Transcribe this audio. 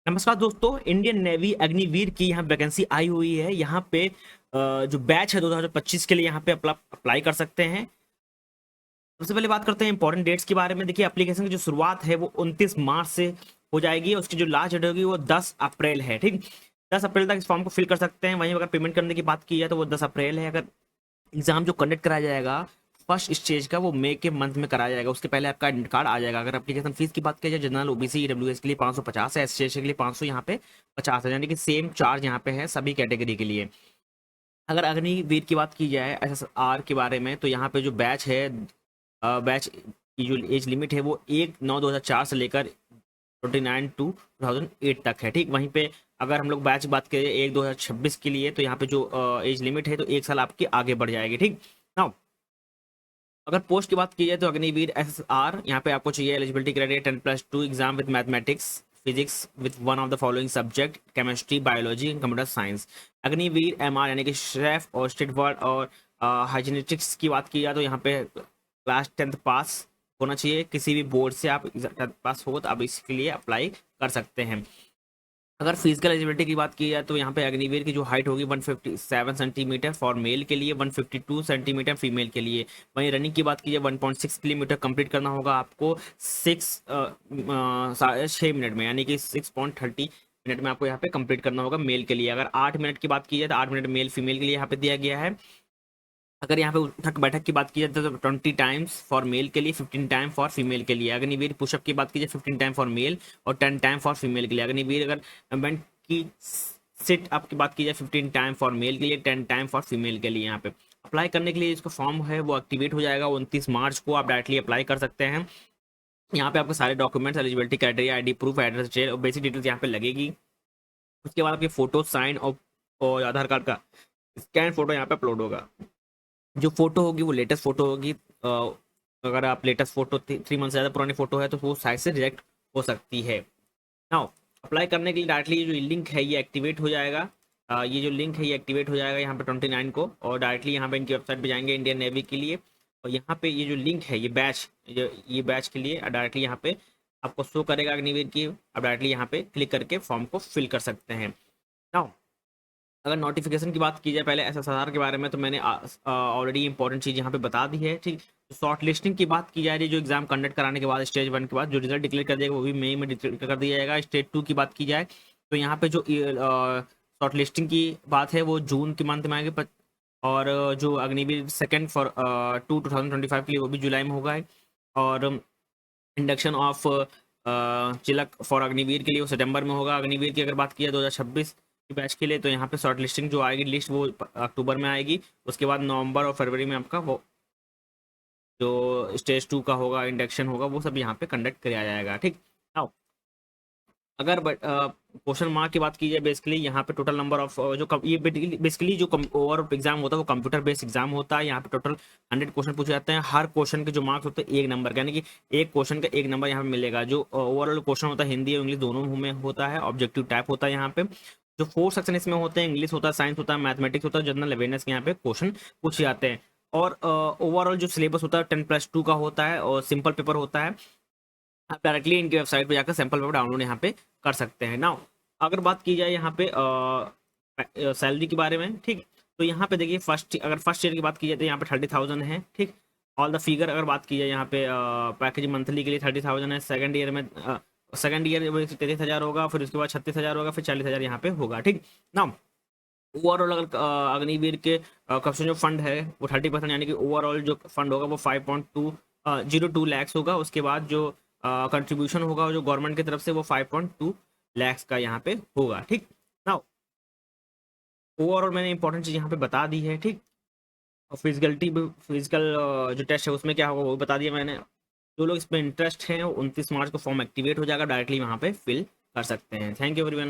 नमस्कार दोस्तों, Indian navy Agniveer की यहाँ वैकेंसी आई हुई है। यहाँ पे जो बैच है 2025 के लिए यहाँ पे अप्लाई कर सकते हैं। सबसे पहले बात करते हैं इंपॉर्टेंट डेट्स के बारे में। देखिए, एप्लीकेशन की जो शुरुआत है वो 29 मार्च से हो जाएगी। उसकी जो लास्ट डेट होगी वो 10 अप्रैल है। ठीक, 10 अप्रैल तक इस फॉर्म को फिल कर सकते हैं। वहीं अगर पेमेंट करने की बात की जाए तो वो 10 अप्रैल है। अगर एग्जाम जो कंडक्ट कराया जाएगा फर्स्ट स्टेज का, वो मई के मंथ में कराया जाएगा। उसके पहले आपका एडमिट कार्ड आ जाएगा। अगर एप्लीकेशन फीस की बात की जाए, जनरल ओबीसी ईडब्ल्यूएस के लिए 550 है, एससी के लिए 500 यहाँ पे 50 है, यानी कि सेम चार्ज यहाँ पे है सभी कैटेगरी के लिए। अगर अग्निवीर की बात की जाए एसएसआर के बारे में, तो यहाँ पे जो बैच है, बैच की जो एज लिमिट है वो 1/9/2004 से लेकर 29/2/2008 तक है। ठीक, वहीं पे अगर हम लोग बैच की बात करें 1/2026 के लिए, तो यहाँ पे जो एज लिमिट है तो 1 साल आपकी आगे बढ़ जाएगी। ठीक ना। अगर पोस्ट की बात की जाए तो अग्निवीर एसएसआर, यहाँ पे आपको चाहिए eligibility criteria 10+2 exam with mathematics physics with one of the following subject, chemistry, biology and computer science. Agniveer MR यानी कि शेफ और स्टेटवर्ड और हाइजीनेटिक्स की बात की जाए तो यहाँ पे क्लास 10th पास होना चाहिए। किसी भी बोर्ड से आप 10th पास हो तो आप इसके लिए अप्लाई कर सकते हैं। अगर फिजिकल एलिजिबिलिटी की बात की जाए तो यहाँ पे अग्निवीर की जो हाइट होगी 157 सेंटीमीटर फॉर मेल के लिए, 152 सेंटीमीटर फीमेल के लिए। वहीं रनिंग की बात की जाए 1.6 किलोमीटर कंप्लीट करना होगा आपको 6.5 मिनट में, यानी कि 6.30 मिनट में आपको यहाँ पे कंप्लीट करना होगा मेल के लिए। अगर 8 मिनट की बात की जाए तो 8 मिनट मेल फीमेल के लिए यहाँ पे दिया गया है। अगर यहाँ पे उठक बैठक की बात की जाए तो 20 टाइम्स फॉर मेल के लिए, 15 टाइम फॉर फीमेल के लिए। अग्निवीर पुशअप की बात की जाए 15 टाइम फॉर मेल और 10 टाइम फॉर फीमेल के लिए। अग्निवीर अगर बेंट की सिट अप की बात की जाए 15 टाइम फॉर मेल के लिए, 10 टाइम फॉर फीमेल के लिए। यहाँ पे अप्लाई करने के लिए इसका फॉर्म है वो एक्टिवेट हो जाएगा 29 मार्च को। आप डायरेक्टली अप्लाई कर सकते हैं। यहाँ पे आपके सारे documents, eligibility criteria, ID proof, address detail और बेसिक डिटेल्स यहाँ पे लगेगी। उसके बाद आपके फोटो साइन और आधार कार्ड का स्कैन फोटो यहाँ पे अपलोड होगा। जो फोटो होगी वो लेटेस्ट फोटो होगी। अगर आप लेटेस्ट फोटो 3 मंथ से ज़्यादा पुरानी फोटो है तो वो साइट से रिजेक्ट हो सकती है। नाउ अप्लाई करने के लिए डायरेक्टली जो लिंक है ये एक्टिवेट हो जाएगा। ये जो लिंक है ये एक्टिवेट हो जाएगा यहाँ पे 29 को, और डायरेक्टली यहाँ पे इनकी वेबसाइट पे जाएंगे इंडियन नेवी के लिए। और यहाँ पे ये जो लिंक है ये बैच के लिए डायरेक्टली यहाँ पे आपको शो करेगा अग्निवीर की। आप डायरेक्टली यहाँ पे क्लिक करके फॉर्म को फिल कर सकते हैं। नाउ अगर नोटिफिकेशन की बात की जाए पहले एसएसआर के बारे में, तो मैंने ऑलरेडी इंपॉर्टेंट चीज़ यहाँ पे बता दी है। ठीक, शॉर्ट लिस्टिंग की बात की जा रही है, जो एग्जाम कंडक्ट कराने के बाद स्टेज 1 के बाद जो रिजल्ट डिक्लेयर कर दिया वो भी मई में डिक्लेयर कर दिया जाएगा। स्टेज 2 की बात की जाए तो यहाँ पे जो शॉर्ट लिस्टिंग की बात है वो जून के मंथ में आएगी। और जो अग्निवीर सेकेंड फॉर 2025 के लिए वो भी जुलाई में होगा। और इंडक्शन ऑफ चिलक फॉर अग्निवीर के लिए वो सितंबर में होगा। अग्निवीर की अगर बात की जाए 2026 की बैच के लिए, तो यहाँ पे शॉर्ट लिस्टिंग जो आएगी लिस्ट वो अक्टूबर में आएगी। उसके बाद नवंबर और फरवरी में आपका वो जो स्टेज 2 का होगा, इंडक्शन होगा, वो सब यहाँ पे कंडक्ट कराया जाएगा। ठीक, आओ अगर क्वेश्चन मार्क की बात की जाए, बेसिकली यहाँ पे टोटल नंबर ऑफ ये बेसिकली जो ओवर एग्जाम होता है वो कंप्यूटर बेस्ड एग्जाम होता है। यहाँ पे टोटल 100 क्वेश्चन पूछे जाते हैं। हर क्वेश्चन के जो मार्क्स होते हैं 1 नंबर का, यानी कि एक क्वेश्चन का 1 नंबर यहाँ पे मिलेगा। जो ओवरऑल क्वेश्चन होता है हिंदी और इंग्लिश दोनों में होता है, ऑब्जेक्टिव टाइप होता है। यहाँ पे जो 4 सेक्शन इसमें होते हैं, इंग्लिश होता है, साइंस होता है, मैथमेटिक्स होता है, जनरल अवेयरनेस के यहाँ पे क्वेश्चन पूछे जाते हैं। और ओवरऑल जो सिलेबस होता है 10+2 का होता है और सिंपल पेपर होता है। आप डायरेक्टली इनकी वेबसाइट पे जाकर सैंपल पेपर डाउनलोड यहाँ पे कर सकते हैं। नाउ अगर बात की जाए यहाँ पे सैलरी के बारे में, ठीक, तो यहाँ पे देखिए अगर फर्स्ट ईयर की बात की जाए तो यहाँ पे 30,000 है। ठीक, ऑल द फिगर अगर बात की जाए यहाँ पे पैकेज मंथली के लिए 30,000 है। सेकंड ईयर में 33,000 होगा, फिर उसके बाद 36,000 होगा, फिर 40,000 यहाँ पे होगा। ठीक, नाउ ओवरऑल अगर अग्निवीर के करप्शन जो फंड है वो 30%, यानी कि ओवरऑल जो फंड होगा वो 5.202 लैक्स होगा। उसके बाद जो कंट्रीब्यूशन होगा जो गवर्नमेंट की तरफ से वो 5.2 लैक्स का यहाँ पे होगा। ठीक, नाउ ओवरऑल मैंने इंपॉर्टेंट चीज़ यहाँ पे बता दी है। ठीक, और फिजिकल जो टेस्ट है उसमें क्या होगा वो भी बता दिया मैंने। जो लोग इसमें इंटरेस्ट हैं 29 मार्च को फॉर्म एक्टिवेट हो जाएगा, डायरेक्टली वहाँ पे फिल कर सकते हैं। Thank you everyone.